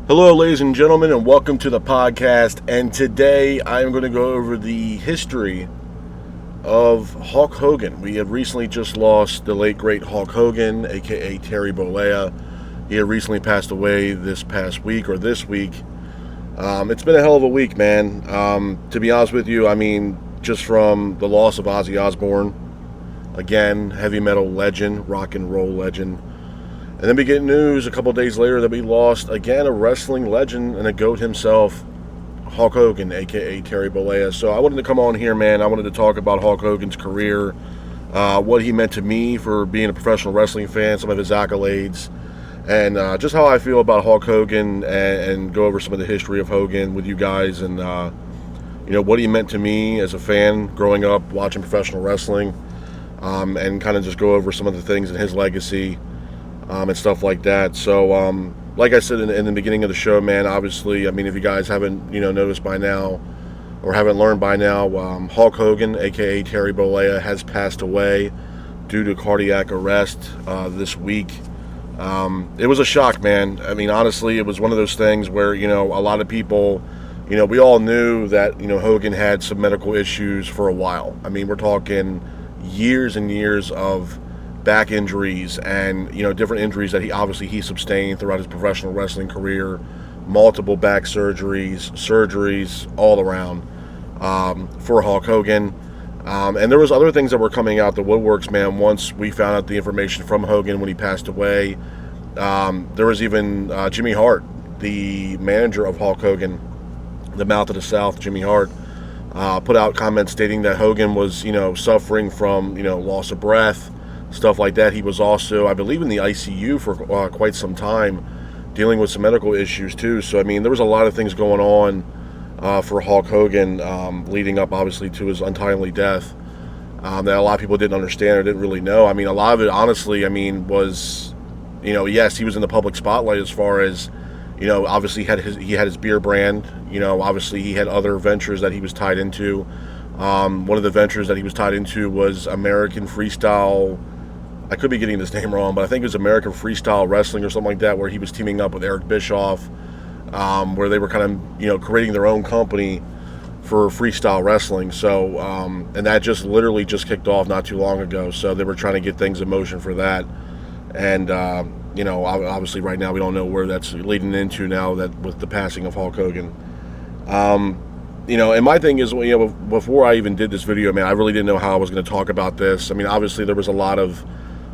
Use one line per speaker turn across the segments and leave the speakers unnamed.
Hello, ladies and gentlemen, and welcome to the podcast. And today I'm going to go over the history of Hulk Hogan. We have recently just lost the late, great Hulk Hogan, aka Terry Bollea. He had recently passed away this past week or this week. It's been a hell of a week, man. To be honest with you, I mean, just from the loss of Ozzy Osbourne, again, heavy metal legend, rock and roll legend. And then we get news a couple days later that we lost, again, a wrestling legend and a GOAT himself, Hulk Hogan, a.k.a. Terry Bollea. So I wanted to come on here, man. I wanted to talk about Hulk Hogan's career, what he meant to me for being a professional wrestling fan, some of his accolades, and just how I feel about Hulk Hogan, and go over some of the history of Hogan with you guys, and what he meant to me as a fan growing up watching professional wrestling, and kind of just go over some of the things in his legacy. And stuff like that. So, like I said in the beginning of the show, man, obviously, I mean, if you guys haven't, noticed by now or haven't learned by now, Hulk Hogan, aka Terry Bollea, has passed away due to cardiac arrest this week. It was a shock, man. I mean, honestly, it was one of those things where, a lot of people, we all knew that, Hogan had some medical issues for a while. I mean, we're talking years and years of back injuries and different injuries that he sustained throughout his professional wrestling career, multiple back surgeries all around for Hulk Hogan, and there was other things that were coming out the woodworks, man. Once we found out the information from Hogan when he passed away, there was even Jimmy Hart, the manager of Hulk Hogan, the Mouth of the South, Jimmy Hart, put out comments stating that Hogan was suffering from loss of breath, stuff like that. He was also, I believe, in the ICU for quite some time, dealing with some medical issues too. So, I mean, there was a lot of things going on for Hulk Hogan leading up, obviously, to his untimely death that a lot of people didn't understand or didn't really know. I mean, a lot of it, honestly, I mean, was, yes, he was in the public spotlight as far as, obviously he had his beer brand. Obviously he had other ventures that he was tied into. One of the ventures that he was tied into was American Freestyle. I could be getting this name wrong, but I think it was American Freestyle Wrestling or something like that, where he was teaming up with Eric Bischoff, where they were kind of, creating their own company for freestyle wrestling. So, and that just literally just kicked off not too long ago. So they were trying to get things in motion for that. And, obviously right now we don't know where that's leading into now that with the passing of Hulk Hogan. And my thing is, before I even did this video, man, I really didn't know how I was going to talk about this. I mean, obviously there was a lot of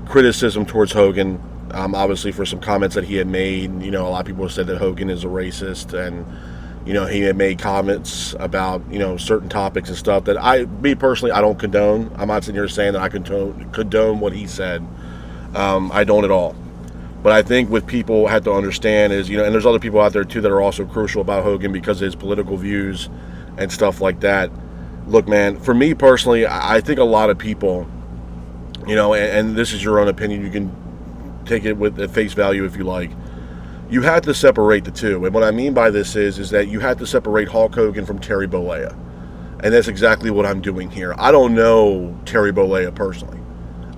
criticism towards Hogan, obviously for some comments that he had made. A lot of people said that Hogan is a racist, and he had made comments about certain topics and stuff that me personally, I don't condone. I'm not sitting here saying that I condone what he said. I don't at all. But I think what people have to understand is, and there's other people out there too that are also crucial about Hogan because of his political views and stuff like that. Look, man, for me personally, I think a lot of people, and this is your own opinion, you can take it with at face value if you like, you have to separate the two. And what I mean by this is that you have to separate Hulk Hogan from Terry Bollea. And that's exactly what I'm doing here. I don't know Terry Bollea personally.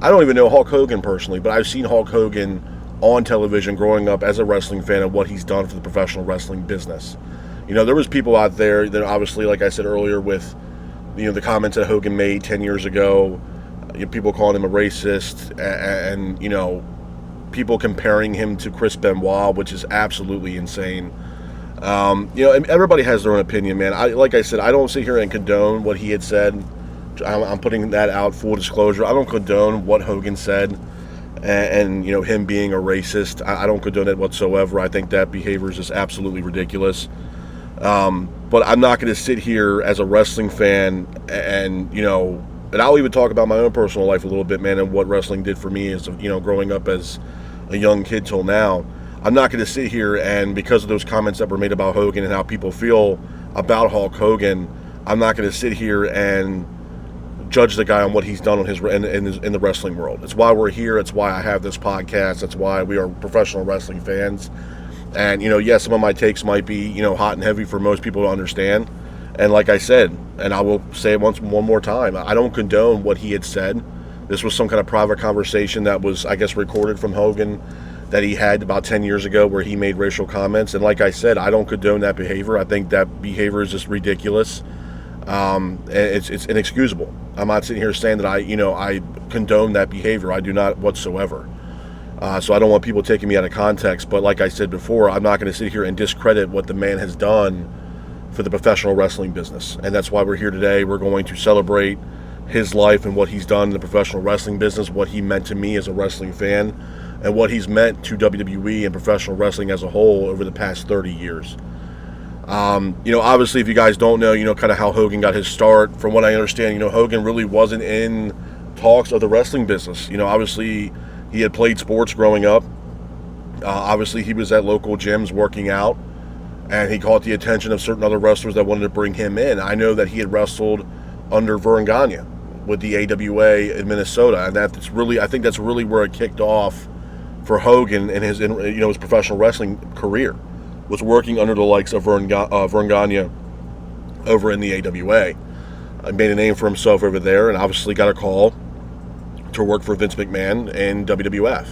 I don't even know Hulk Hogan personally, but I've seen Hulk Hogan on television growing up as a wrestling fan and what he's done for the professional wrestling business. There was people out there that obviously, like I said earlier, with the comments that Hogan made 10 years ago, people calling him a racist, and people comparing him to Chris Benoit, which is absolutely insane. Everybody has their own opinion, man. Like I said, I don't sit here and condone what he had said. I'm putting that out, full disclosure. I don't condone what Hogan said, and him being a racist. I don't condone it whatsoever. I think that behavior is just absolutely ridiculous. But I'm not going to sit here as a wrestling fan and I'll even talk about my own personal life a little bit, man, and what wrestling did for me as, growing up as a young kid till now. I'm not going to sit here and, because of those comments that were made about Hogan and how people feel about Hulk Hogan, I'm not going to sit here and judge the guy on what he's done on in the wrestling world. It's why we're here. It's why I have this podcast. That's why we are professional wrestling fans. And, yes, some of my takes might be, hot and heavy for most people to understand. And like I said, and I will say it one more time, I don't condone what he had said. This was some kind of private conversation that was, I guess, recorded from Hogan, that he had about 10 years ago where he made racial comments. And like I said, I don't condone that behavior. I think that behavior is just ridiculous. It's inexcusable. I'm not sitting here saying that I condone that behavior. I do not whatsoever. So I don't want people taking me out of context. But like I said before, I'm not going to sit here and discredit what the man has done for the professional wrestling business. And that's why we're here today. We're going to celebrate his life and what he's done in the professional wrestling business, what he meant to me as a wrestling fan, and what he's meant to WWE and professional wrestling as a whole over the past 30 years. Obviously, if you guys don't know, kind of how Hogan got his start. From what I understand, Hogan really wasn't in talks of the wrestling business. Obviously, he had played sports growing up. Obviously, he was at local gyms working out, and he caught the attention of certain other wrestlers that wanted to bring him in. I know that he had wrestled under Vern Gagne with the AWA in Minnesota, and I think that's really where it kicked off for Hogan in his professional wrestling career, was working under the likes of Vern Gagne over in the AWA. Made a name for himself over there, and obviously got a call to work for Vince McMahon in WWF,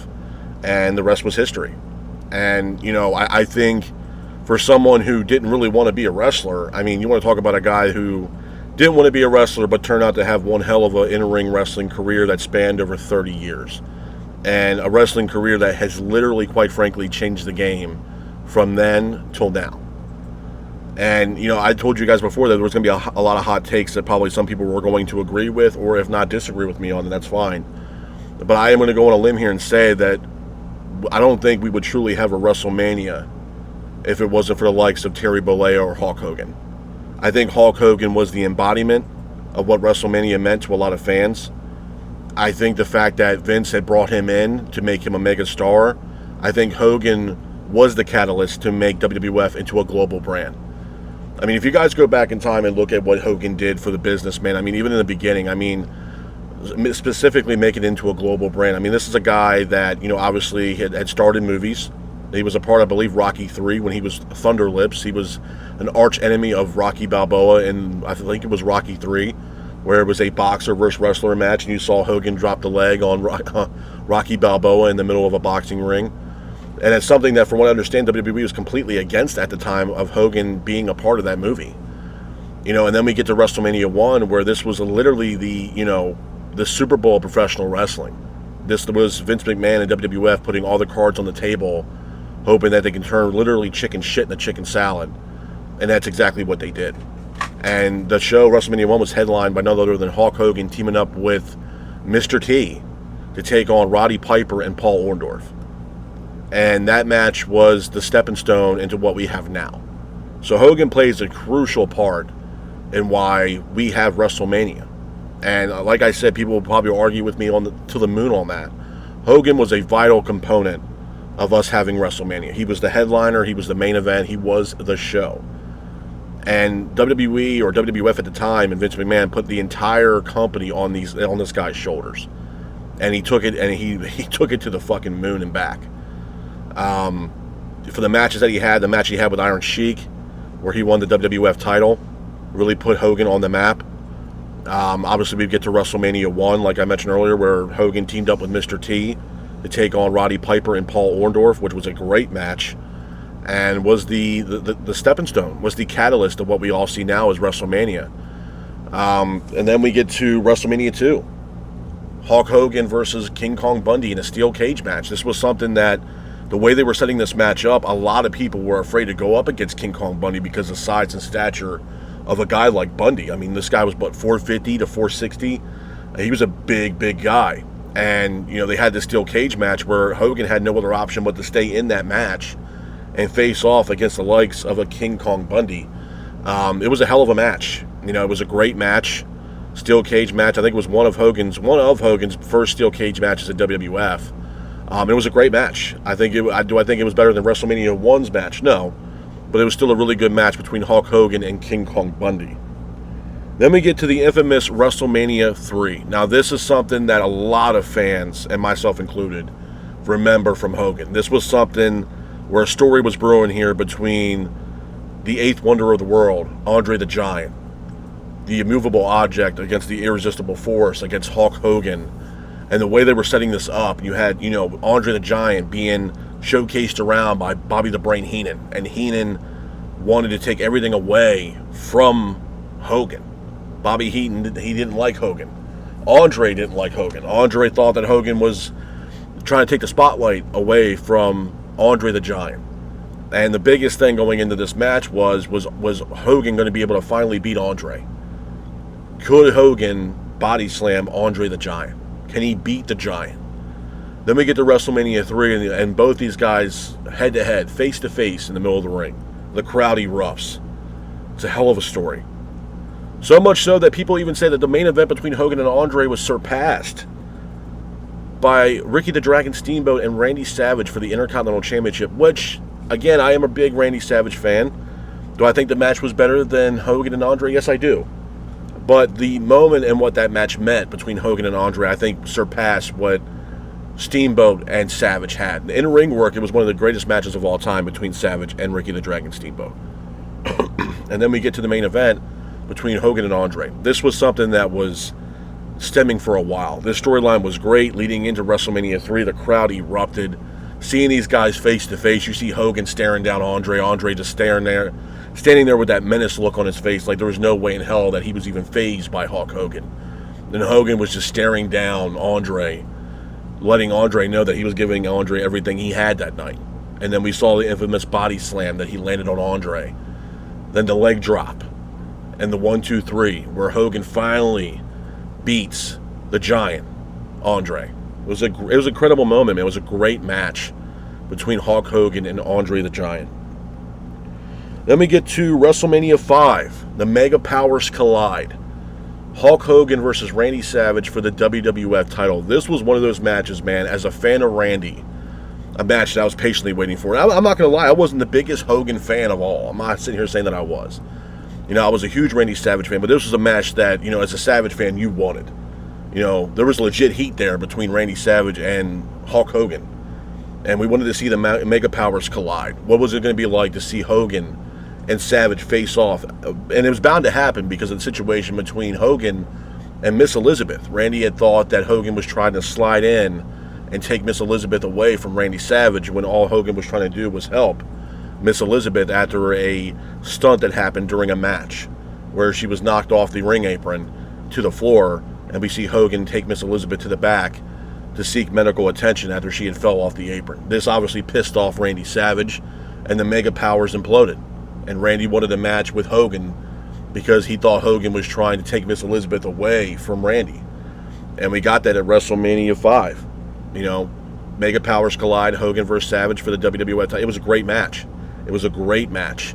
and the rest was history. And I think for someone who didn't really want to be a wrestler, you want to talk about a guy who didn't want to be a wrestler but turned out to have one hell of an in-ring wrestling career that spanned over 30 years. And a wrestling career that has literally, quite frankly, changed the game from then till now. And, I told you guys before that there was going to be a lot of hot takes that probably some people were going to agree with, or if not disagree with me on, and that's fine. But I am going to go on a limb here and say that I don't think we would truly have a WrestleMania if it wasn't for the likes of Terry Bollea or Hulk Hogan. I think Hulk Hogan was the embodiment of what WrestleMania meant to a lot of fans. I think the fact that Vince had brought him in to make him a mega star, I think Hogan was the catalyst to make WWF into a global brand. If you guys go back in time and look at what Hogan did for the business, man, even in the beginning, specifically make it into a global brand. This is a guy that, obviously had started movies. He was a part, I believe, Rocky III when he was Thunder Lips. He was an arch enemy of Rocky Balboa in, I think it was Rocky III, where it was a boxer versus wrestler match, and you saw Hogan drop the leg on Rocky Balboa in the middle of a boxing ring. And it's something that, from what I understand, WWE was completely against at the time of Hogan being a part of that movie. And then we get to WrestleMania 1, where this was literally the Super Bowl of professional wrestling. This was Vince McMahon and WWF putting all the cards on the table, hoping that they can turn literally chicken shit into chicken salad. And that's exactly what they did. And the show, WrestleMania 1, was headlined by none other than Hulk Hogan teaming up with Mr. T to take on Roddy Piper and Paul Orndorff. And that match was the stepping stone into what we have now. So Hogan plays a crucial part in why we have WrestleMania. And like I said, people will probably argue with me to the moon on that. Hogan was a vital component of us having WrestleMania. He was the headliner, he was the main event, he was the show. And WWE or WWF at the time and Vince McMahon put the entire company on this guy's shoulders. And he took it he took it to the fucking moon and back. For the matches that he had, the match he had with Iron Sheik, where he won the WWF title, really put Hogan on the map. Obviously, we get to WrestleMania 1, like I mentioned earlier, where Hogan teamed up with Mr. T to take on Roddy Piper and Paul Orndorff, which was a great match, and was the stepping stone, was the catalyst of what we all see now as WrestleMania. And then we get to WrestleMania 2. Hulk Hogan versus King Kong Bundy in a steel cage match. This was something that, the way they were setting this match up, a lot of people were afraid to go up against King Kong Bundy because of the size and stature of a guy like Bundy. This guy was, 450 to 460? He was a big, big guy. And, they had this steel cage match where Hogan had no other option but to stay in that match and face off against the likes of a King Kong Bundy. It was a hell of a match. It was a great match. Steel cage match. I think it was one of Hogan's first steel cage matches at WWF. It was a great match. Do I think it was better than WrestleMania 1's match? No. But it was still a really good match between Hulk Hogan and King Kong Bundy. Then we get to the infamous WrestleMania 3. Now, this is something that a lot of fans, and myself included, remember from Hogan. This was something where a story was brewing here between the eighth wonder of the world, Andre the Giant, the immovable object against the irresistible force, against Hulk Hogan. And the way they were setting this up, you had, Andre the Giant being showcased around by Bobby the Brain Heenan. And Heenan wanted to take everything away from Hogan. Bobby Heenan, he didn't like Hogan. Andre didn't like Hogan. Andre thought that Hogan was trying to take the spotlight away from Andre the Giant. And the biggest thing going into this match was Hogan going to be able to finally beat Andre? Could Hogan body slam Andre the Giant? Can he beat the Giant? Then we get to WrestleMania 3, and both these guys head-to-head, face-to-face in the middle of the ring. The crowd erupts. It's a hell of a story. So much so that people even say that the main event between Hogan and Andre was surpassed by Ricky the Dragon Steamboat and Randy Savage for the Intercontinental Championship, which, again, I am a big Randy Savage fan. Do I think the match was better than Hogan and Andre? Yes, I do. But the moment and what that match meant between Hogan and Andre, I think, surpassed what Steamboat and Savage had. In ring work, it was one of the greatest matches of all time between Savage and Ricky the Dragon Steamboat. And then we get to the main event between Hogan and Andre. This was something that was stemming for a while. This storyline was great. Leading into WrestleMania 3, the crowd erupted. Seeing these guys face to face, you see Hogan staring down Andre. Andre just standing there with that menace look on his face, like there was no way in hell that he was even fazed by Hulk Hogan. And Hogan was just staring down Andre, letting Andre know that he was giving Andre everything he had that night. And then we saw the infamous body slam that he landed on Andre. Then the leg drop. And the 1, 2, 3, where Hogan finally beats the Giant, Andre. It was an incredible moment, man. It was a great match between Hulk Hogan and Andre the Giant. Then we get to WrestleMania 5. The Mega Powers collide. Hulk Hogan versus Randy Savage for the WWF title. This was one of those matches, man, as a fan of Randy, a match that I was patiently waiting for. I'm not going to lie, I wasn't the biggest Hogan fan of all. I'm not sitting here saying that I was. I was a huge Randy Savage fan, but this was a match that, as a Savage fan, you wanted. There was legit heat there between Randy Savage and Hulk Hogan. And we wanted to see the Mega Powers collide. What was it going to be like to see Hogan and Savage face off? And it was bound to happen because of the situation between Hogan and Miss Elizabeth. Randy had thought that Hogan was trying to slide in and take Miss Elizabeth away from Randy Savage when all Hogan was trying to do was help Miss Elizabeth after a stunt that happened during a match where she was knocked off the ring apron to the floor, and we see Hogan take Miss Elizabeth to the back to seek medical attention after she had fell off the apron. This obviously pissed off Randy Savage, and the Mega Powers imploded. And Randy wanted a match with Hogan because he thought Hogan was trying to take Miss Elizabeth away from Randy. And we got that at WrestleMania 5. Mega Powers collide, Hogan versus Savage for the WWF title. It was a great match. It was a great match.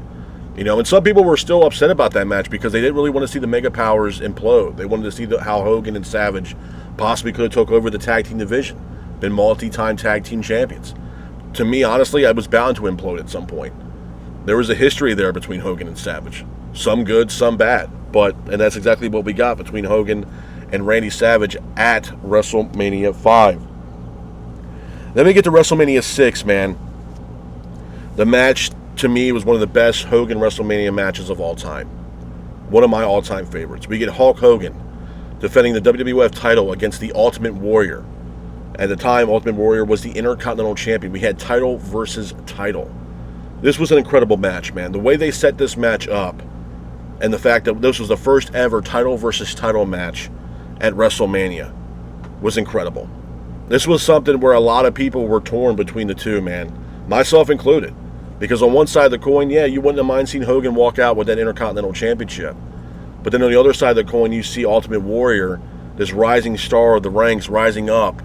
And some people were still upset about that match because they didn't really want to see the Mega Powers implode. They wanted to see how Hogan and Savage possibly could have took over the tag team division, been multi-time tag team champions. To me, honestly, I was bound to implode at some point. There was a history there between Hogan and Savage. Some good, some bad. And that's exactly what we got between Hogan and Randy Savage at WrestleMania 5. Then we get to WrestleMania 6, man. The match, to me, was one of the best Hogan WrestleMania matches of all time. One of my all-time favorites. We get Hulk Hogan defending the WWF title against the Ultimate Warrior. At the time, Ultimate Warrior was the Intercontinental Champion. We had title versus title. This was an incredible match, man. The way they set this match up, and the fact that this was the first ever title versus title match at WrestleMania, was incredible. This was something where a lot of people were torn between the two, man. Myself included. Because on one side of the coin, yeah, you wouldn't have mind seeing Hogan walk out with that Intercontinental Championship. But then on the other side of the coin, you see Ultimate Warrior, this rising star of the ranks, rising up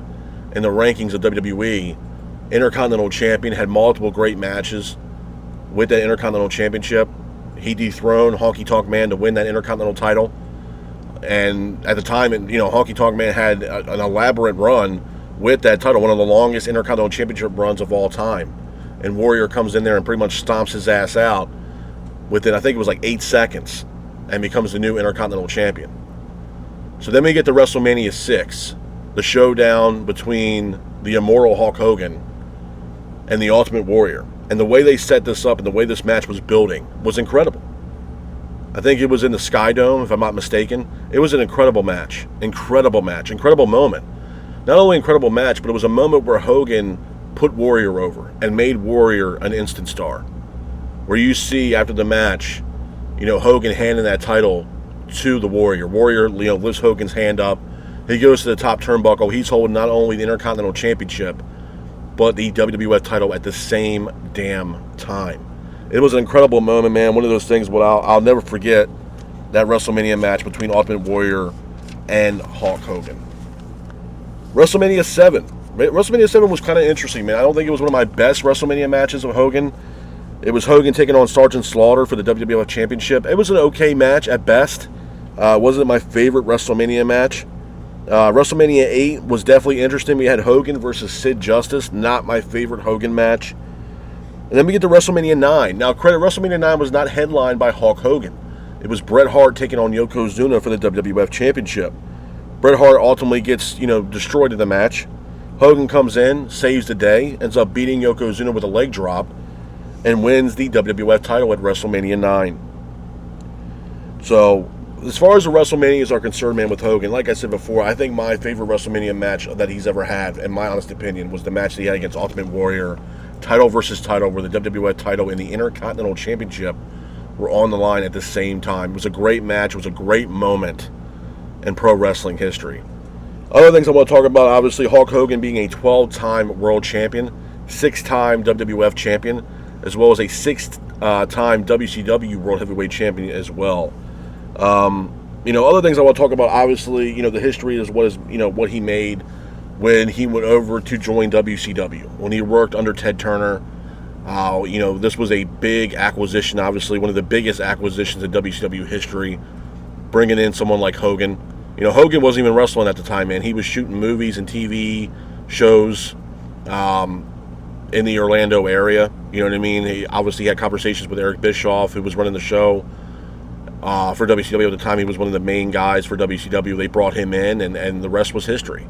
in the rankings of WWE. Intercontinental Champion, had multiple great matches with that Intercontinental Championship. He dethroned Honky Tonk Man to win that Intercontinental title. And at the time, Honky Tonk Man had an elaborate run with that title, one of the longest Intercontinental Championship runs of all time. And Warrior comes in there and pretty much stomps his ass out within, I think it was like 8 seconds, and becomes the new Intercontinental Champion. So then we get to WrestleMania 6, the showdown between the immortal Hulk Hogan and the Ultimate Warrior. And the way they set this up and the way this match was building was incredible. I think it was in the Sky Dome, if I'm not mistaken. It was an incredible match. Incredible match. Incredible moment. Not only incredible match, but it was a moment where Hogan put Warrior over and made Warrior an instant star. Where you see after the match, Hogan handing that title to the Warrior. Warrior, lifts Hogan's hand up. He goes to the top turnbuckle. He's holding not only the Intercontinental Championship, but the WWF title at the same damn time. It was an incredible moment, man. One of those things I'll never forget, that WrestleMania match between Ultimate Warrior and Hulk Hogan. WrestleMania 7. WrestleMania 7 was kind of interesting, man. I don't think it was one of my best WrestleMania matches of Hogan. It was Hogan taking on Sergeant Slaughter for the WWF Championship. It was an okay match at best. Wasn't my favorite WrestleMania match. WrestleMania 8 was definitely interesting. We had Hogan versus Sid Justice. Not my favorite Hogan match. And then we get to WrestleMania 9. Now, credit, WrestleMania 9 was not headlined by Hulk Hogan. It was Bret Hart taking on Yokozuna for the WWF Championship. Bret Hart ultimately gets, destroyed in the match. Hogan comes in, saves the day, ends up beating Yokozuna with a leg drop, and wins the WWF title at WrestleMania 9. So, as far as the WrestleManias are concerned, man, with Hogan, like I said before, I think my favorite WrestleMania match that he's ever had, in my honest opinion, was the match that he had against Ultimate Warrior, title versus title, where the WWF title and the Intercontinental Championship were on the line at the same time. It was a great match. It was a great moment in pro wrestling history. Other things I want to talk about, obviously, Hulk Hogan being a 12-time world champion, 6-time WWF champion, as well as a 6-time WCW World Heavyweight Champion as well. Other things I want to talk about, obviously, the history is what he made when he went over to join WCW, when he worked under Ted Turner. This was a big acquisition, obviously, one of the biggest acquisitions in WCW history, bringing in someone like Hogan. Hogan wasn't even wrestling at the time, man. He was shooting movies and TV shows in the Orlando area. You know what I mean? He obviously had conversations with Eric Bischoff, who was running the show for WCW at the time. He was one of the main guys for WCW. They brought him in, and the rest was history.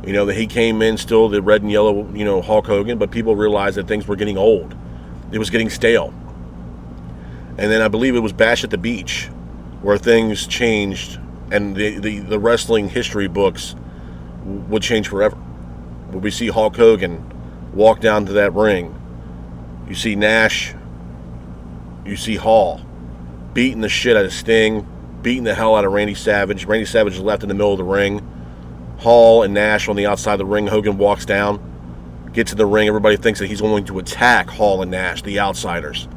That he came in still the red and yellow, Hulk Hogan, but people realized that things were getting old. It was getting stale. And then I believe it was Bash at the Beach where things changed, and the wrestling history books would change forever. Where we see Hulk Hogan walk down to that ring. You see Nash. You see Hall beating the shit out of Sting, beating the hell out of Randy Savage. Randy Savage is left in the middle of the ring. Hall and Nash on the outside of the ring. Hogan walks down, gets in the ring. Everybody thinks that he's going to attack Hall and Nash, the outsiders.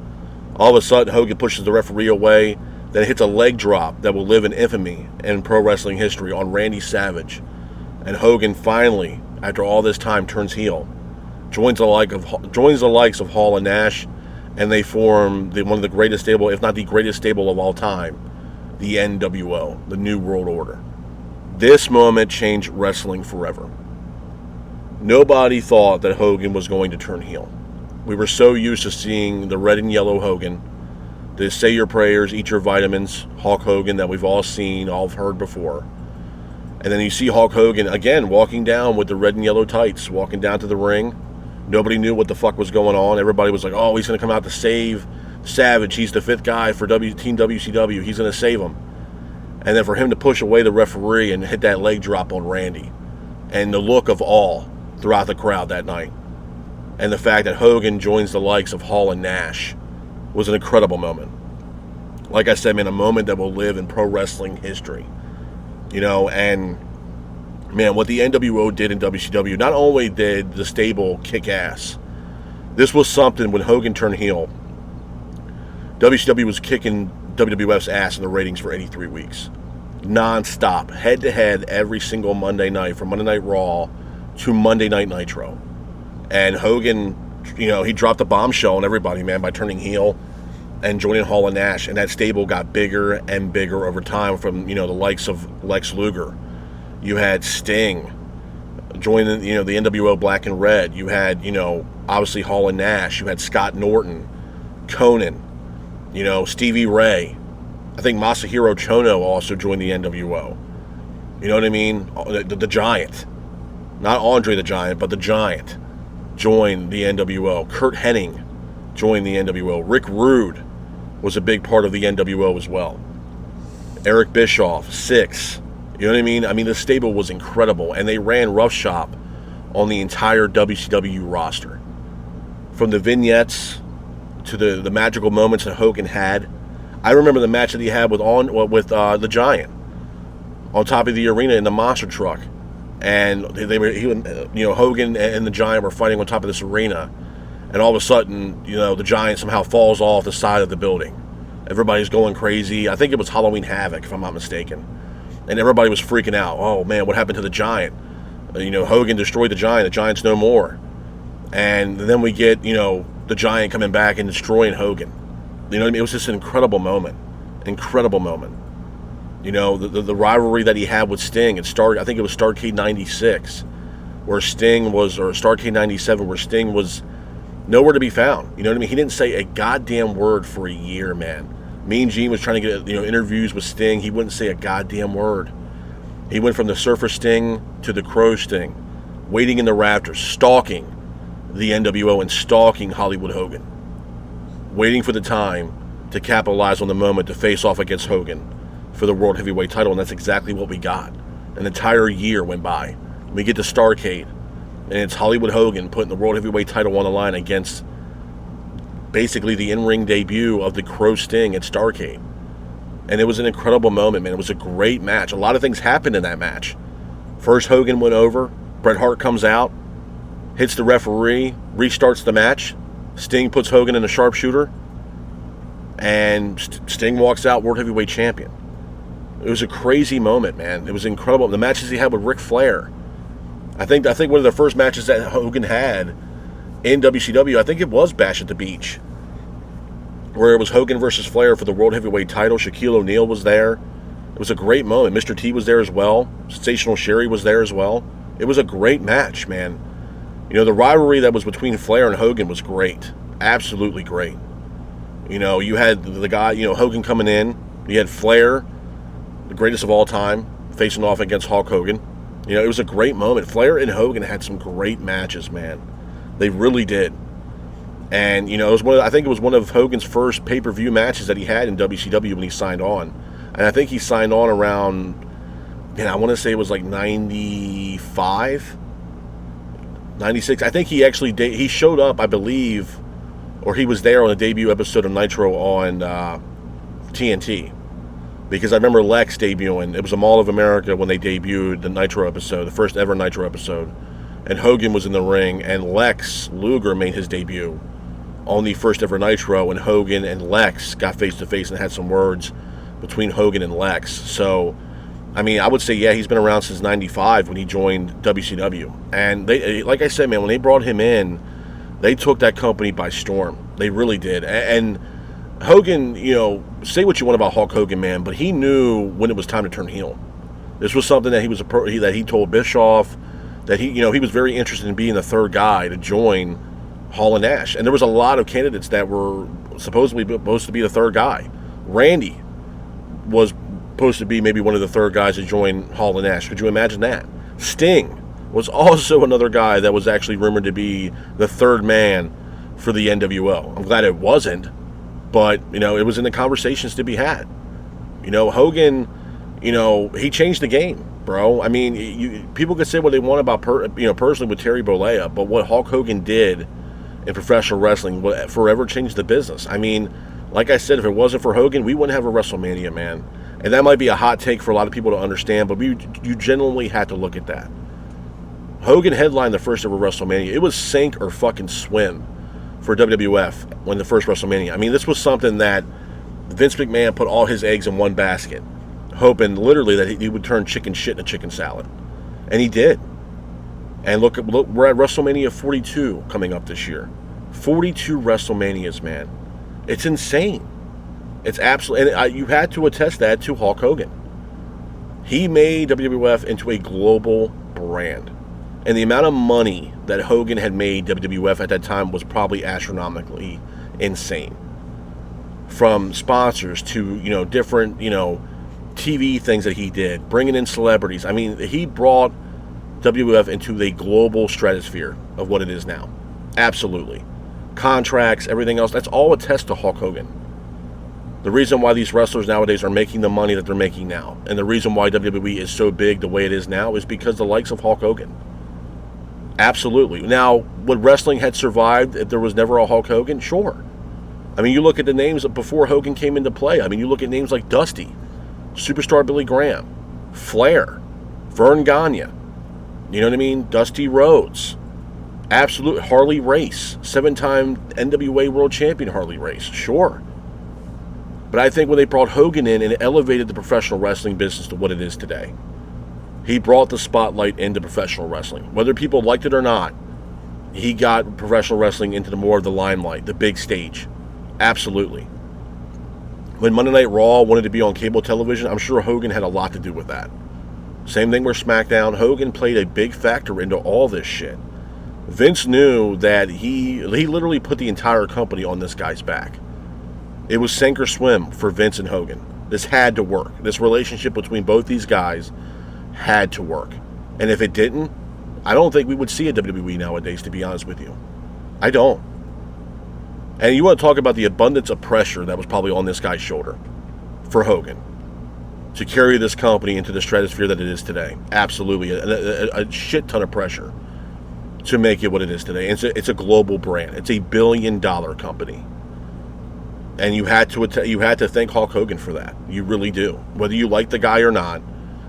All of a sudden, Hogan pushes the referee away, then hits a leg drop that will live in infamy in pro wrestling history on Randy Savage. And Hogan finally, after all this time, turns heel, joins the likes of Hall and Nash, and they form one of the greatest stable, if not the greatest stable of all time, the NWO, the New World Order. This moment changed wrestling forever. Nobody thought that Hogan was going to turn heel. We were so used to seeing the red and yellow Hogan, the say your prayers, eat your vitamins, Hulk Hogan that we've all seen, all heard before. And then you see Hulk Hogan, again, walking down with the red and yellow tights, walking down to the ring. Nobody knew what the fuck was going on. Everybody was like, oh, he's going to come out to save Savage. He's the 5th guy for Team WCW. He's going to save him. And then for him to push away the referee and hit that leg drop on Randy. And the look of awe throughout the crowd that night. And the fact that Hogan joins the likes of Hall and Nash was an incredible moment. Like I said, man, a moment that will live in pro wrestling history. And man, what the NWO did in WCW, not only did the stable kick ass, this was something when Hogan turned heel. WCW was kicking WWF's ass in the ratings for 83 weeks. Non-stop, head-to-head, every single Monday night, from Monday Night Raw to Monday Night Nitro. And Hogan, he dropped a bombshell on everybody, man, by turning heel and joining Hall and Nash. And that stable got bigger and bigger over time from, the likes of Lex Luger. You had Sting joining, the NWO Black and Red. You had, obviously Hall and Nash. You had Scott Norton, Conan, Stevie Ray. I think Masahiro Chono also joined the NWO. You know what I mean? The Giant. Not Andre the Giant, but the Giant joined the NWO. Kurt Hennig joined the NWO. Rick Rude was a big part of the NWO as well. Eric Bischoff, Six. You know what I mean? I mean, the stable was incredible, and they ran roughshod on the entire WCW roster. From the vignettes to the magical moments that Hogan had. I remember the match that he had with the Giant on top of the arena in the monster truck, and Hogan and the Giant were fighting on top of this arena, and all of a sudden, the Giant somehow falls off the side of the building. Everybody's going crazy. I think it was Halloween Havoc, if I'm not mistaken, and everybody was freaking out. Oh man, what happened to the Giant? Hogan destroyed the Giant. The Giant's no more. And then we get, the Giant coming back and destroying Hogan. You know what I mean? It was just an incredible moment. Incredible moment. The rivalry that he had with Sting. I think it was Starrcade 96, where Sting was, or Starrcade 97, where Sting was nowhere to be found. You know what I mean? He didn't say a goddamn word for a year, man. Mean Gene was trying to get, interviews with Sting. He wouldn't say a goddamn word. He went from the Surfer Sting to the Crow Sting, waiting in the rafters, stalking the NWO and stalking Hollywood Hogan, waiting for the time to capitalize on the moment to face off against Hogan for the World Heavyweight title, and that's exactly what we got. An entire year went by. We get to Starrcade, and it's Hollywood Hogan putting the World Heavyweight title on the line against basically the in-ring debut of the Crow Sting at Starrcade. And it was an incredible moment, man. It was a great match. A lot of things happened in that match. First, Hogan went over. Bret Hart comes out, hits the referee, restarts the match. Sting puts Hogan in a sharpshooter, and Sting walks out World Heavyweight Champion. It was a crazy moment, man. It was incredible. The matches he had with Ric Flair. I think one of the first matches that Hogan had in WCW, I think it was Bash at the Beach, where it was Hogan versus Flair for the World Heavyweight title. Shaquille O'Neal was there. It was a great moment. Mr. T was there as well. Sensational Sherry was there as well. It was a great match, man. The rivalry that was between Flair and Hogan was great. Absolutely great. You had the guy, Hogan coming in. You had Flair, the greatest of all time, facing off against Hulk Hogan. It was a great moment. Flair and Hogan had some great matches, man. They really did. And, it was I think it was one of Hogan's first pay-per-view matches that he had in WCW when he signed on. And I think he signed on around, I want to say it was like 95, 96. I think he actually, he showed up, I believe, or he was there on a debut episode of Nitro on TNT. Because I remember Lex debuting. It was a Mall of America when they debuted the Nitro episode, the first ever Nitro episode. And Hogan was in the ring, and Lex Luger made his debut on the first ever Nitro, and Hogan and Lex got face-to-face and had some words between Hogan and Lex. So, I would say, yeah, he's been around since 95 when he joined WCW. And they, like I said, man, when they brought him in, they took that company by storm. They really did. And Hogan, say what you want about Hulk Hogan, man, but he knew when it was time to turn heel. This was something that he told Bischoff, that he was very interested in being the third guy to join Hall and Nash. And there was a lot of candidates that were supposedly supposed to be the third guy. Randy was supposed to be maybe one of the third guys to join Hall and Nash. Could you imagine that? Sting was also another guy that was actually rumored to be the third man for the NWO. I'm glad it wasn't, but, it was in the conversations to be had. Hogan, he changed the game, bro. People could say what they want about, personally with Terry Bollea, but what Hulk Hogan did in professional wrestling will forever change the business. Like I said, if it wasn't for Hogan, we wouldn't have a WrestleMania, man. And that might be a hot take for a lot of people to understand, but you genuinely had to look at that. Hogan headlined the first ever WrestleMania. It was sink or fucking swim for WWF when the first WrestleMania. This was something that Vince McMahon put all his eggs in one basket, hoping literally that he would turn chicken shit into chicken salad. And he did. And look, we're at WrestleMania 42 coming up this year. 42 WrestleManias, man. It's insane. It's absolutely, and you had to attest that to Hulk Hogan. He made WWF into a global brand. And the amount of money that Hogan had made WWF at that time was probably astronomically insane. From sponsors to, different, TV things that he did, bringing in celebrities. He brought WWF into the global stratosphere of what it is now. Absolutely. Contracts, everything else, that's all a test to Hulk Hogan. The reason why these wrestlers nowadays are making the money that they're making now, and the reason why WWE is so big the way it is now, is because the likes of Hulk Hogan. Absolutely. Now, would wrestling had survived if there was never a Hulk Hogan? Sure. I mean, you look at the names before Hogan came into play. I mean, you look at names like Dusty, Superstar Billy Graham, Flair, Vern Gagne. You know what I mean? Dusty Rhodes. Absolute Harley Race. 7-time NWA World Champion Harley Race. Sure. But I think when they brought Hogan in, it elevated the professional wrestling business to what it is today. He brought the spotlight into professional wrestling. Whether people liked it or not, he got professional wrestling into the more of the limelight, the big stage. Absolutely. When Monday Night Raw wanted to be on cable television, I'm sure Hogan had a lot to do with that. Same thing with SmackDown. Hogan played a big factor into all this shit. Vince knew that he literally put the entire company on this guy's back. It was sink or swim for Vince and Hogan. This had to work. This relationship between both these guys had to work. And if it didn't, I don't think we would see a WWE nowadays, to be honest with you. I don't. And you want to talk about the abundance of pressure that was probably on this guy's shoulder for Hogan to carry this company into the stratosphere that it is today. Absolutely. A shit ton of pressure to make it what it is today. It's a global brand. It's a billion-dollar company. And you had to thank Hulk Hogan for that. You really do. Whether you like the guy or not.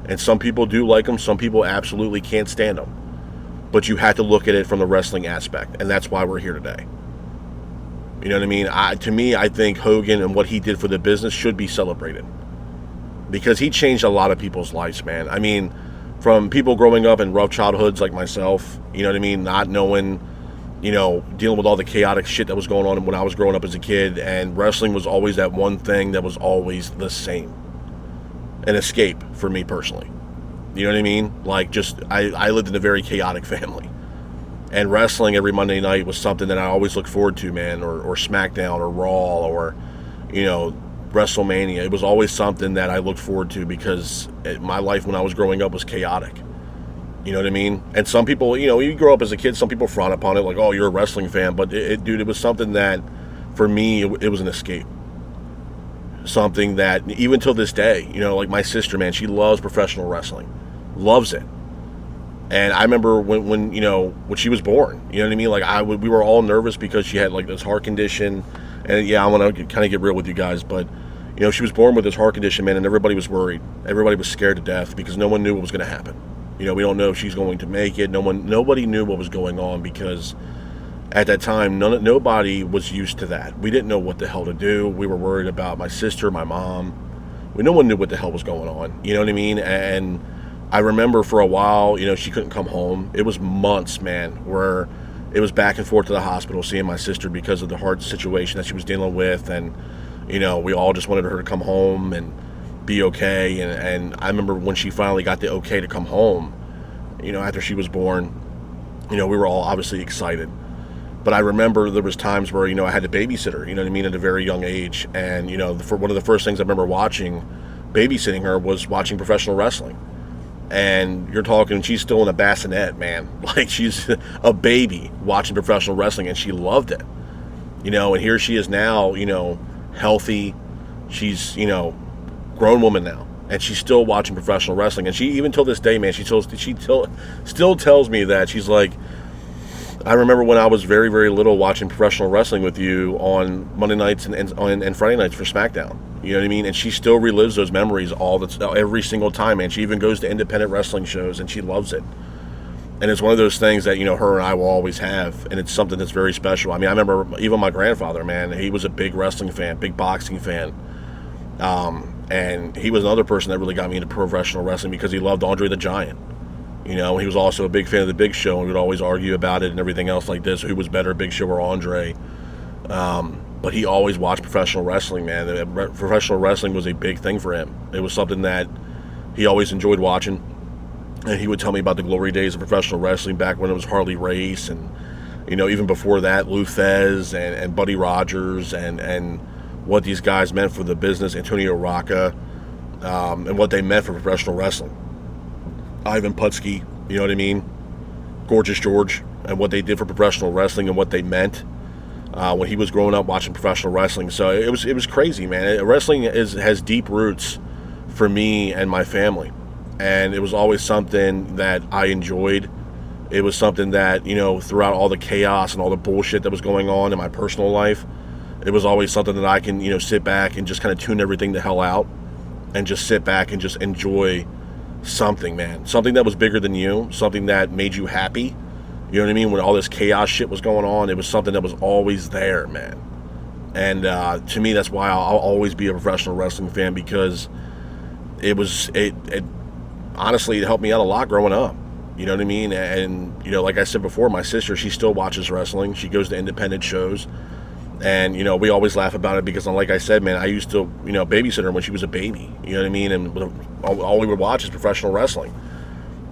And some people do like him. Some people absolutely can't stand him. But you had to look at it from the wrestling aspect. And that's why we're here today. You know what I mean? To me, I think Hogan and what he did for the business should be celebrated. Because he changed a lot of people's lives, man. I mean, from people growing up in rough childhoods like myself, you know what I mean? Not knowing, dealing with all the chaotic shit that was going on when I was growing up as a kid. And wrestling was always that one thing that was always the same. An escape for me personally. You know what I mean? Like, I lived in a very chaotic family. And wrestling every Monday night was something that I always looked forward to, man, or SmackDown or Raw or, WrestleMania. It was always something that I looked forward to because my life when I was growing up was chaotic. You know what I mean? And some people, you grow up as a kid, some people frown upon it like, oh, you're a wrestling fan. But, dude, it was something that, for me, it was an escape. Something that, even till this day, like my sister, man, she loves professional wrestling. Loves it. And I remember when she was born, you know what I mean? Like we were all nervous because she had like this heart condition. And yeah, I want to kind of get real with you guys, but she was born with this heart condition, man, and everybody was worried. Everybody was scared to death because no one knew what was going to happen. We don't know if she's going to make it. Nobody knew what was going on because at that time, nobody was used to that. We didn't know what the hell to do. We were worried about my sister, my mom. No one knew what the hell was going on. You know what I mean? And I remember for a while, she couldn't come home. It was months, man, where it was back and forth to the hospital seeing my sister because of the heart situation that she was dealing with. And, we all just wanted her to come home and be okay. And I remember when she finally got the okay to come home, after she was born, we were all obviously excited. But I remember there was times where, I had to babysit her, you know what I mean, at a very young age. And, for one of the first things I remember babysitting her was watching professional wrestling. And you're talking, she's still in a bassinet, man. Like, she's a baby watching professional wrestling, and she loved it. And here she is now, healthy. She's, grown woman now. And she's still watching professional wrestling. And she, even till this day, man, she still tells me that. She's like, I remember when I was very, very little watching professional wrestling with you on Monday nights and Friday nights for SmackDown. You know what I mean? And she still relives those memories every single time, man. She even goes to independent wrestling shows, and she loves it. And it's one of those things that, her and I will always have, and it's something that's very special. I mean, I remember even my grandfather, man, he was a big wrestling fan, big boxing fan. And he was another person that really got me into professional wrestling because he loved Andre the Giant. He was also a big fan of the Big Show, and we'd always argue about it and everything else like this. Who was better, Big Show or Andre? But he always watched professional wrestling, man. Professional wrestling was a big thing for him. It was something that he always enjoyed watching. And he would tell me about the glory days of professional wrestling back when it was Harley Race and, even before that, Lou Thez and Buddy Rogers and what these guys meant for the business, Antonio Rocca, and what they meant for professional wrestling. Ivan Putski, you know what I mean? Gorgeous George, and what they did for professional wrestling and what they meant when he was growing up watching professional wrestling. So it was crazy, man. Wrestling has deep roots for me and my family, and it was always something that I enjoyed. It was something that, throughout all the chaos and all the bullshit that was going on in my personal life, it was always something that I can, sit back and just kind of tune everything the hell out and just sit back and just enjoy something, man. Something that was bigger than you, something that made you happy. You know what I mean? When all this chaos shit was going on, it was something that was always there, man. And to me, that's why I'll always be a professional wrestling fan, because it honestly, it helped me out a lot growing up. You know what I mean? And, like I said before, my sister, she still watches wrestling. She goes to independent shows. And, we always laugh about it because, like I said, man, I used to, babysit her when she was a baby. You know what I mean? And all we would watch is professional wrestling.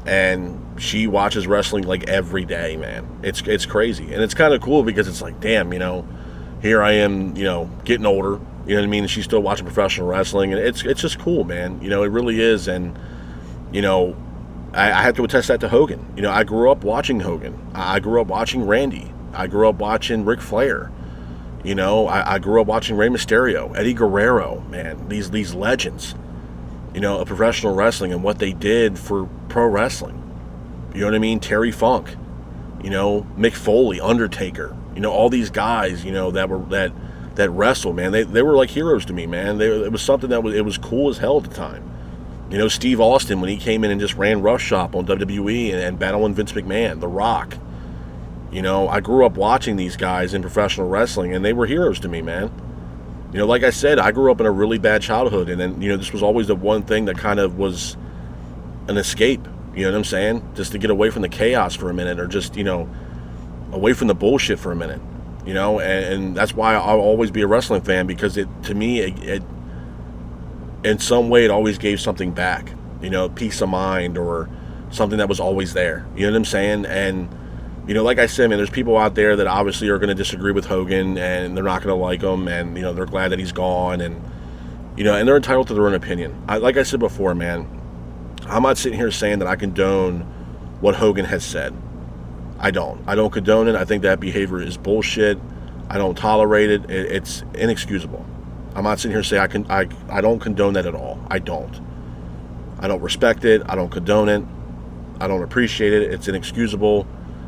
And she watches wrestling like every day, man. It's crazy. And it's kind of cool because it's like, damn, here I am, getting older. You know what I mean? And she's still watching professional wrestling. And it's just cool, man. It really is. And, I have to attest that to Hogan. I grew up watching Hogan. I grew up watching Randy. I grew up watching Ric Flair. I grew up watching Rey Mysterio, Eddie Guerrero, man, these legends, of professional wrestling and what they did for pro wrestling. You know what I mean? Terry Funk, Mick Foley, Undertaker, all these guys, that wrestle, man. They were like heroes to me, man. It was something it was cool as hell at the time. Steve Austin, when he came in and just ran roughshod on WWE and battling Vince McMahon, The Rock. I grew up watching these guys in professional wrestling, and they were heroes to me, man. Like I said, I grew up in a really bad childhood, and then, this was always the one thing that kind of was an escape, you know what I'm saying? Just to get away from the chaos for a minute, or just, away from the bullshit for a minute, and that's why I'll always be a wrestling fan, because to me, it in some way, it always gave something back, peace of mind, or something that was always there, you know what I'm saying? And like I said, man, there's people out there that obviously are going to disagree with Hogan, and they're not going to like him, and, they're glad that he's gone, and, and they're entitled to their own opinion. Like I said before, man, I'm not sitting here saying that I condone what Hogan has said. I don't condone it. I think that behavior is bullshit. I don't tolerate it. It's inexcusable. I'm not sitting here saying I don't condone that at all. I don't respect it. I don't condone it. I don't appreciate it. It's inexcusable.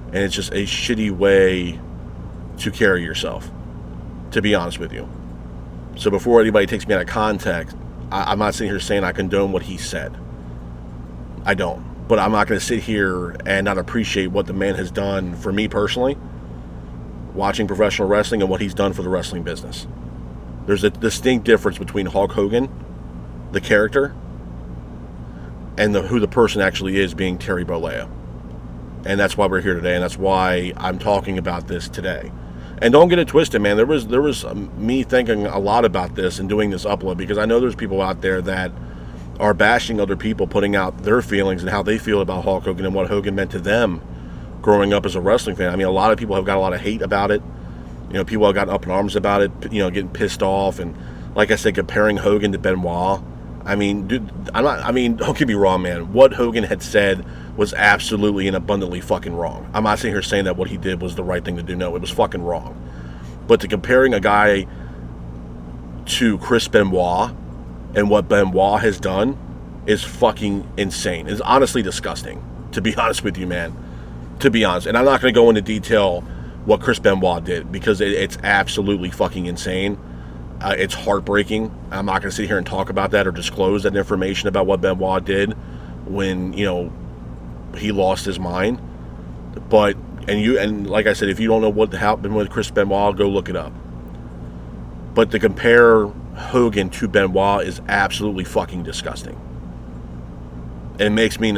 And it's just a shitty way to carry yourself, to be honest with you. So before anybody takes me out of context, I'm not sitting here saying I condone what he said. I don't. But I'm not going to sit here and not appreciate what the man has done for me personally, watching professional wrestling, and what he's done for the wrestling business. There's a distinct difference between Hulk Hogan, the character, and who the person actually is, being Terry Bollea. And that's why we're here today, and that's why I'm talking about this today. And don't get it twisted, man. There was me thinking a lot about this and doing this upload, because I know there's people out there that are bashing other people, putting out their feelings and how they feel about Hulk Hogan and what Hogan meant to them growing up as a wrestling fan. I mean, a lot of people have got a lot of hate about it. People have gotten up in arms about it, getting pissed off. And like I said, comparing Hogan to Benoit. I mean, dude, don't get me wrong, man. What Hogan had said was absolutely and abundantly fucking wrong. I'm not sitting here saying that what he did was the right thing to do. No, it was fucking wrong. But to comparing a guy to Chris Benoit and what Benoit has done is fucking insane. It's honestly disgusting, to be honest with you, man. To be honest. And I'm not going to go into detail what Chris Benoit did, because it's absolutely fucking insane. It's heartbreaking. I'm not going to sit here and talk about that or disclose that information about what Benoit did when, he lost his mind. But, and like I said, if you don't know what happened with Chris Benoit, go look it up. But to compare Hogan to Benoit is absolutely fucking disgusting. It makes me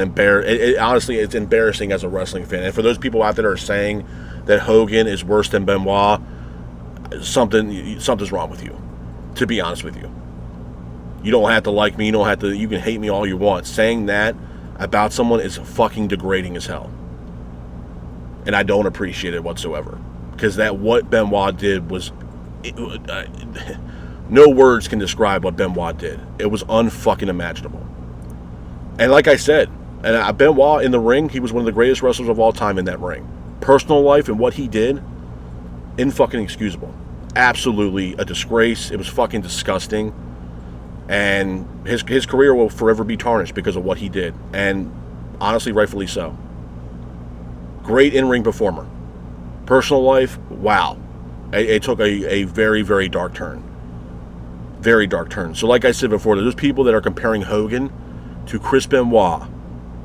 honestly, it's embarrassing as a wrestling fan. And for those people out there that are saying that Hogan is worse than Benoit, something's wrong with you, to be honest with you. You don't have to like me, you can hate me all you want. Saying that about someone is fucking degrading as hell. And I don't appreciate it whatsoever. Because what Benoit did was, no words can describe what Benoit did. It was unfucking imaginable. And like I said, Benoit in the ring, he was one of the greatest wrestlers of all time in that ring. Personal life and what he did, fucking excusable. Absolutely a disgrace. It was fucking disgusting. And his career will forever be tarnished because of what he did. And honestly, rightfully so. Great in-ring performer. Personal life, wow. It took a very, very dark turn. Very dark turn. So like I said before, there's people that are comparing Hogan to Chris Benoit.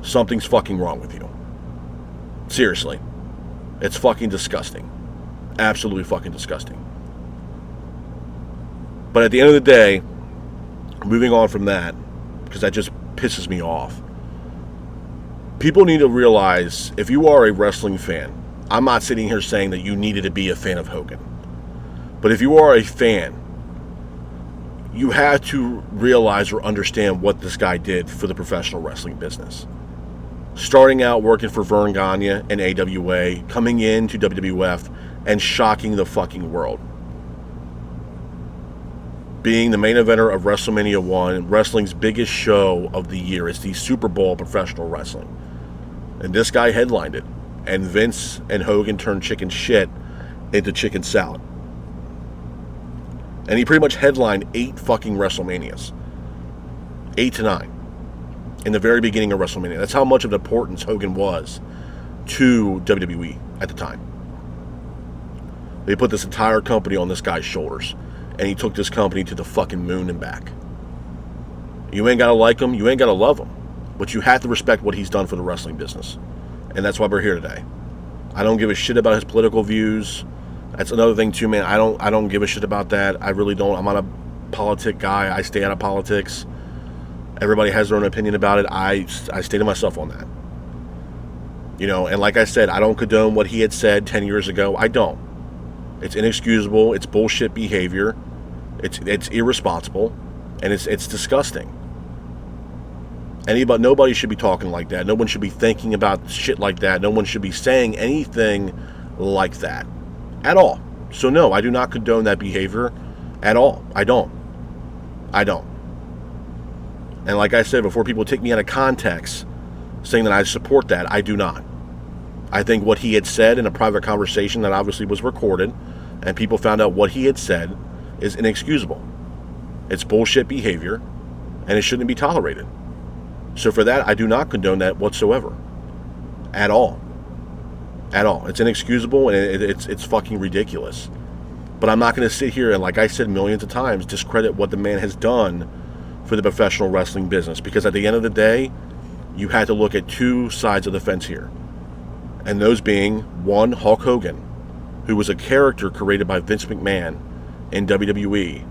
Something's fucking wrong with you. Seriously. It's fucking disgusting. Absolutely fucking disgusting. But at the end of the day, moving on from that, because that just pisses me off, people need to realize, if you are a wrestling fan, I'm not sitting here saying that you needed to be a fan of Hogan. But if you are a fan, you have to realize or understand what this guy did for the professional wrestling business. Starting out working for Vern Gagne and AWA, coming into WWF and shocking the fucking world. Being the main eventer of WrestleMania 1, wrestling's biggest show of the year. It's the Super Bowl of professional wrestling. And this guy headlined it. And Vince and Hogan turned chicken shit into chicken salad. And he pretty much headlined 8 fucking WrestleManias. 8 to 9. In the very beginning of WrestleMania. That's how much of importance Hogan was to WWE at the time. They put this entire company on this guy's shoulders. And he took this company to the fucking moon and back. You ain't got to like him. You ain't got to love him. But you have to respect what he's done for the wrestling business. And that's why we're here today. I don't give a shit about his political views. That's another thing too, man. I don't give a shit about that. I really don't. I'm not a politic guy. I stay out of politics. Everybody has their own opinion about it. I stay to myself on that. You know, and like I said, I don't condone what he had said 10 years ago. I don't. It's inexcusable. It's bullshit behavior. It's irresponsible. And it's disgusting. Nobody should be talking like that. No one should be thinking about shit like that. No one should be saying anything like that. At all. So no, I do not condone that behavior at all. I don't. And like I said, before people take me out of context saying that I support that, I do not. I think what he had said in a private conversation that obviously was recorded and people found out what he had said is inexcusable. It's bullshit behavior and it shouldn't be tolerated. So for that, I do not condone that whatsoever. At all. At all. It's inexcusable and it's fucking ridiculous. But I'm not going to sit here and, like I said millions of times, discredit what the man has done for the professional wrestling business. Because at the end of the day, you have to look at two sides of the fence here. And those being, one, Hulk Hogan, who was a character created by Vince McMahon in WWE,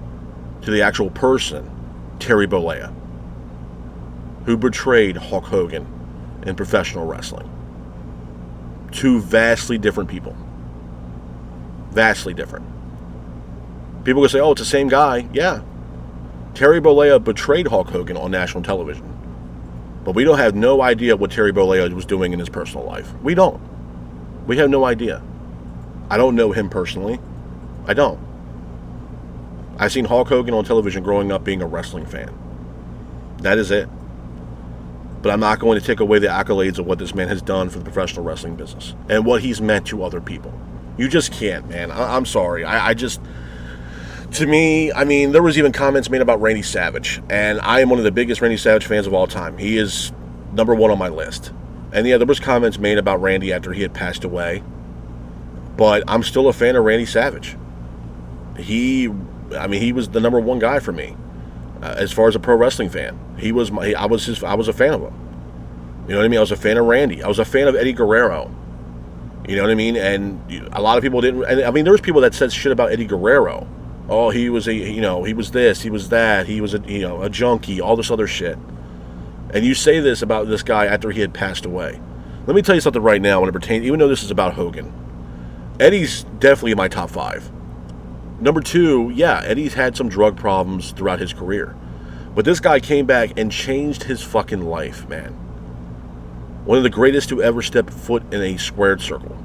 to the actual person, Terry Bollea, who betrayed Hulk Hogan in professional wrestling. Two vastly different people. Vastly different. People will say, oh, it's the same guy. Yeah. Terry Bollea betrayed Hulk Hogan on national television. But we don't have no idea what Terry Bollea was doing in his personal life. We don't. We have no idea. I don't know him personally. I don't. I've seen Hulk Hogan on television growing up being a wrestling fan. That is it. But I'm not going to take away the accolades of what this man has done for the professional wrestling business and what he's meant to other people. You just can't, man. I'm sorry. To me, I mean, there was even comments made about Randy Savage, and I am one of the biggest Randy Savage fans of all time. He is number one on my list. And yeah, there was comments made about Randy after he had passed away, but I'm still a fan of Randy Savage. He was the number one guy for me. As far as a pro wrestling fan, I was a fan of him. You know what I mean? I was a fan of Randy. I was a fan of Eddie Guerrero. You know what I mean? And a lot of people didn't. And I mean, there was people that said shit about Eddie Guerrero. Oh, he was he was this, he was that, he was a junkie, all this other shit. And you say this about this guy after he had passed away. Let me tell you something right now when it pertains. Even though this is about Hogan, Eddie's definitely in my top 5. Number 2, yeah, Eddie's had some drug problems throughout his career. But this guy came back and changed his fucking life, man. One of the greatest to ever step foot in a squared circle.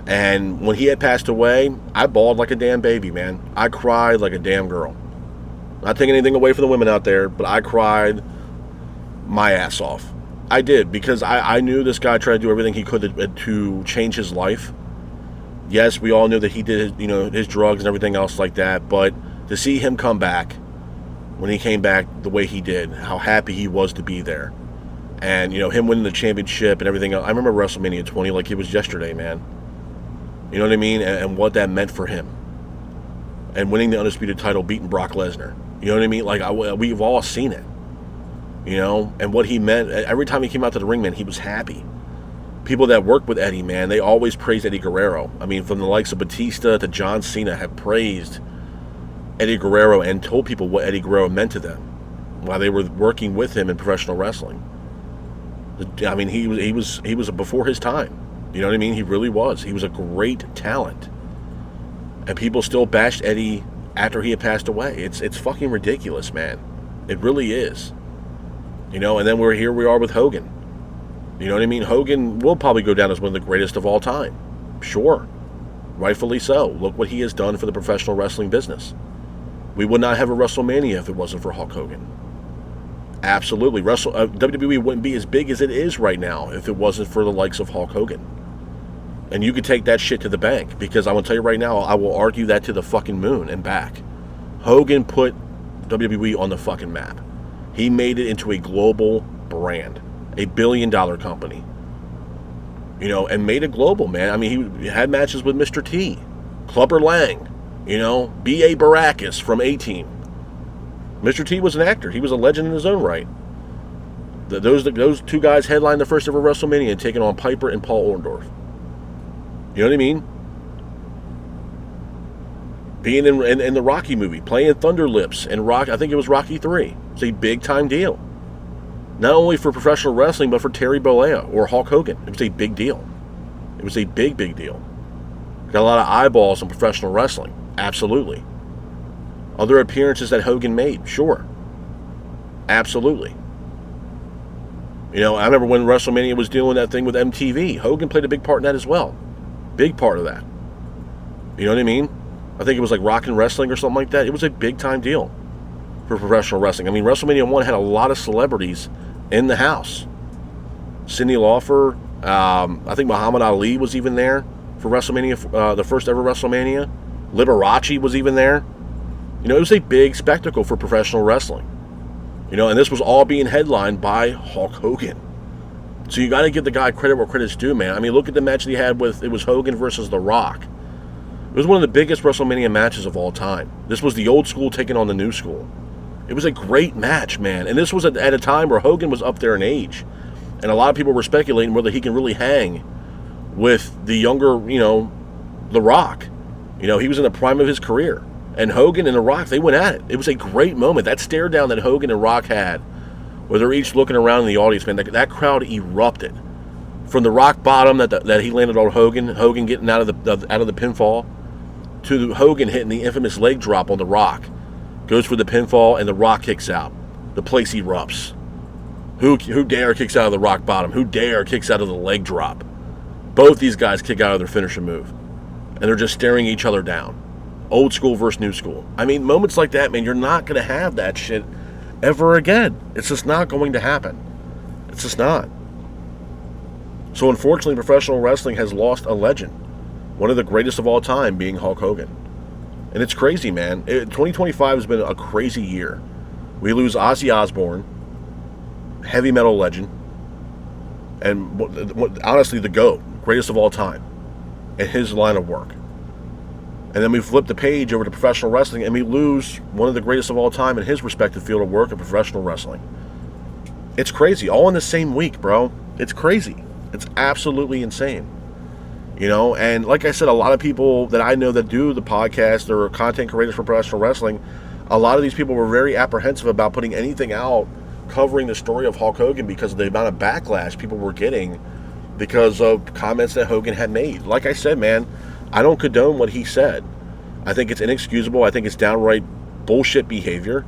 And when he had passed away, I bawled like a damn baby, man. I cried like a damn girl. Not taking anything away from the women out there, but I cried my ass off. I did, because I knew this guy tried to do everything he could to change his life. Yes, we all knew that he did his drugs and everything else like that, but to see him come back, when he came back the way he did, how happy he was to be there, And, him winning the championship and everything else. I remember WrestleMania 20 like it was yesterday, man. You know what I mean? And what that meant for him. And winning the Undisputed title, beating Brock Lesnar. You know what I mean? Like, we've all seen it. And what he meant. Every time he came out to the ring, man, he was happy. People that worked with Eddie, man, they always praised Eddie Guerrero. I mean, from the likes of Batista to John Cena have praised Eddie Guerrero and told people what Eddie Guerrero meant to them while they were working with him in professional wrestling. I mean, he was before his time. You know what I mean? He really was. He was a great talent. And people still bashed Eddie after he had passed away. It's fucking ridiculous, man. It really is. And then we are with Hogan. You know what I mean? Hogan will probably go down as one of the greatest of all time. Sure. Rightfully so. Look what he has done for the professional wrestling business. We would not have a WrestleMania if it wasn't for Hulk Hogan. Absolutely. WWE wouldn't be as big as it is right now if it wasn't for the likes of Hulk Hogan. And you could take that shit to the bank, because I'm going to tell you right now, I will argue that to the fucking moon and back. Hogan put WWE on the fucking map. He made it into a global brand. A billion-dollar company. And made it global, man. I mean, he had matches with Mr. T, Clubber Lang, B.A. Baracus from A-Team. Mr. T was an actor. He was a legend in his own right. Those two guys headlined the first ever WrestleMania and taking on Piper and Paul Orndorff. You know what I mean? Being in the Rocky movie, playing Thunder Lips and I think it was Rocky 3. It's a big-time deal. Not only for professional wrestling, but for Terry Bollea or Hulk Hogan. It was a big deal. It was a big, big deal. Got a lot of eyeballs in professional wrestling. Absolutely. Other appearances that Hogan made. Sure. Absolutely. I remember when WrestleMania was doing that thing with MTV. Hogan played a big part in that as well. Big part of that. You know what I mean? I think it was like Rockin' Wrestling or something like that. It was a big-time deal for professional wrestling. I mean, WrestleMania 1 had a lot of celebrities in the house. Cyndi Lauper, I think Muhammad Ali was even there for WrestleMania, the first ever WrestleMania. Liberace was even there. It was a big spectacle for professional wrestling. And this was all being headlined by Hulk Hogan. So you got to give the guy credit where credit's due, man. I mean, look at the match that he had it was Hogan versus The Rock. It was one of the biggest WrestleMania matches of all time. This was the old school taking on the new school. It was a great match, man. And this was at a time where Hogan was up there in age. And a lot of people were speculating whether he can really hang with the younger, The Rock. He was in the prime of his career. And Hogan and The Rock, they went at it. It was a great moment. That stare down that Hogan and Rock had, where they're each looking around in the audience, man, that crowd erupted. From the rock bottom that he landed on Hogan getting out of the pinfall, to Hogan hitting the infamous leg drop on The Rock. Goes for the pinfall, and The Rock kicks out. The place erupts. Who dare kicks out of the rock bottom? Who dare kicks out of the leg drop? Both these guys kick out of their finisher move. And they're just staring each other down. Old school versus new school. I mean, moments like that, man, you're not going to have that shit ever again. It's just not going to happen. It's just not. So unfortunately, professional wrestling has lost a legend. One of the greatest of all time being Hulk Hogan. And it's crazy, man. 2025 has been a crazy year. We lose Ozzy Osbourne, heavy metal legend, and honestly the GOAT, greatest of all time, in his line of work. And then we flip the page over to professional wrestling, and we lose one of the greatest of all time in his respective field of work of professional wrestling. It's crazy. All in the same week, bro. It's crazy. It's absolutely insane. And like I said, a lot of people that I know that do the podcast or content creators for professional wrestling, a lot of these people were very apprehensive about putting anything out covering the story of Hulk Hogan because of the amount of backlash people were getting because of comments that Hogan had made. Like I said, man, I don't condone what he said. I think it's inexcusable. I think it's downright bullshit behavior,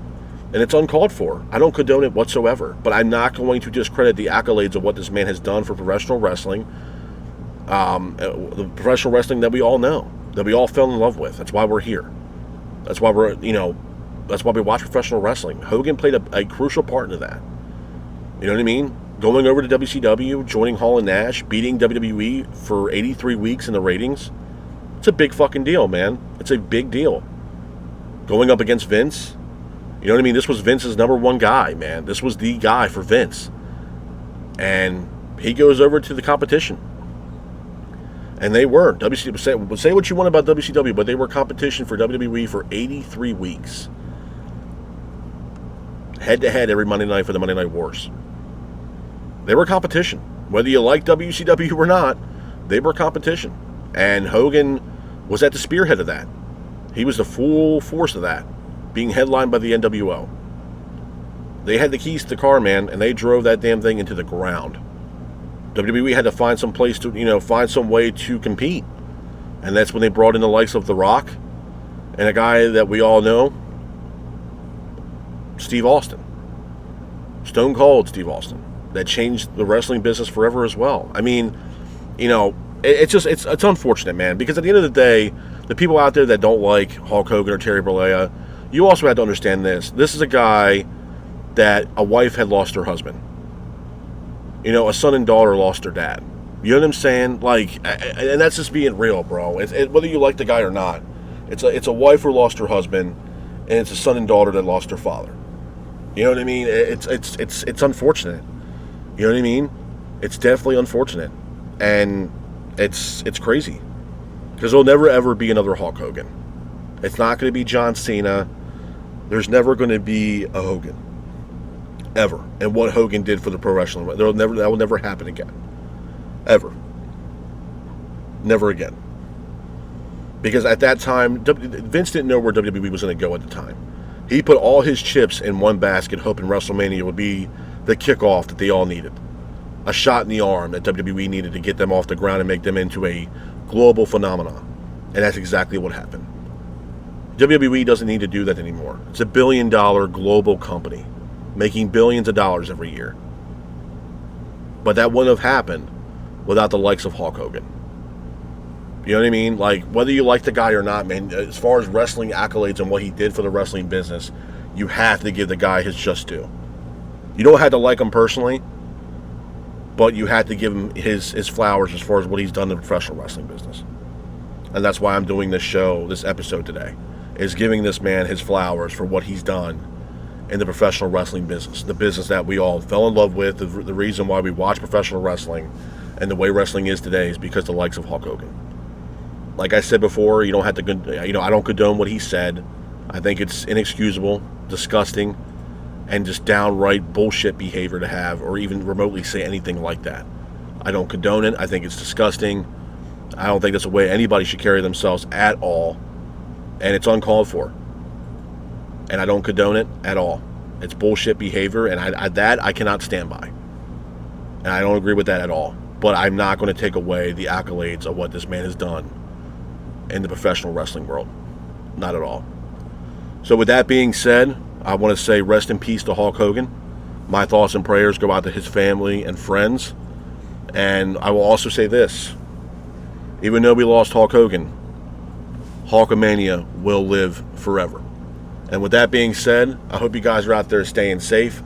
and it's uncalled for. I don't condone it whatsoever, but I'm not going to discredit the accolades of what this man has done for professional wrestling. The professional wrestling that we all know, that we all fell in love with. That's why we're here. That's why that's why we watch professional wrestling. Hogan played a crucial part in that. You know what I mean? Going over to WCW, joining Hall and Nash, beating WWE for 83 weeks in the ratings. It's a big fucking deal, man. It's a big deal. Going up against Vince. You know what I mean? This was Vince's number one guy, man. This was the guy for Vince. And he goes over to the competition. And they were. WCW, say what you want about WCW, but they were competition for WWE for 83 weeks. Head-to-head every Monday night for the Monday Night Wars. They were competition. Whether you like WCW or not, they were competition. And Hogan was at the spearhead of that. He was the full force of that, being headlined by the NWO. They had the keys to the car, man, and they drove that damn thing into the ground. WWE had to find some place to, find some way to compete. And that's when they brought in the likes of The Rock and a guy that we all know, Steve Austin. Stone Cold Steve Austin. That changed the wrestling business forever as well. I mean, it's unfortunate, man, because at the end of the day, the people out there that don't like Hulk Hogan or Terry Bollea, you also have to understand this. This is a guy that a wife had lost her husband. A son and daughter lost their dad. You know what I'm saying? And that's just being real, bro. Whether you like the guy or not, it's a wife who lost her husband, and it's a son and daughter that lost their father. You know what I mean? It's unfortunate. You know what I mean? It's definitely unfortunate, and it's crazy because there'll never ever be another Hulk Hogan. It's not going to be John Cena. There's never going to be a Hogan. Ever. And what Hogan did for the pro wrestling, that will never happen again. Ever. Never again. Because at that time, Vince didn't know where WWE was going to go at the time. He put all his chips in one basket, hoping WrestleMania would be the kickoff that they all needed. A shot in the arm that WWE needed to get them off the ground and make them into a global phenomenon. And that's exactly what happened. WWE doesn't need to do that anymore. It's a $1 billion global company, making billions of dollars every year. But that wouldn't have happened without the likes of Hulk Hogan. You know what I mean? Whether you like the guy or not, man, as far as wrestling accolades and what he did for the wrestling business, you have to give the guy his just due. You don't have to like him personally, but you have to give him his flowers as far as what he's done in the professional wrestling business. And that's why I'm doing this episode today, is giving this man his flowers for what he's done in the professional wrestling business, the business that we all fell in love with. The reason why we watch professional wrestling and the way wrestling is today is because the likes of Hulk Hogan. Like I said before, you don't have to, I don't condone what he said. I think it's inexcusable, disgusting, and just downright bullshit behavior to have, or even remotely say anything like that. I don't condone it. I think it's disgusting. I don't think that's the way anybody should carry themselves at all, and it's uncalled for. And I don't condone it at all. It's bullshit behavior, and I cannot stand by. And I don't agree with that at all. But I'm not going to take away the accolades of what this man has done in the professional wrestling world. Not at all. So with that being said, I want to say rest in peace to Hulk Hogan. My thoughts and prayers go out to his family and friends. And I will also say this. Even though we lost Hulk Hogan, HulkaMania will live forever. And with that being said, I hope you guys are out there staying safe,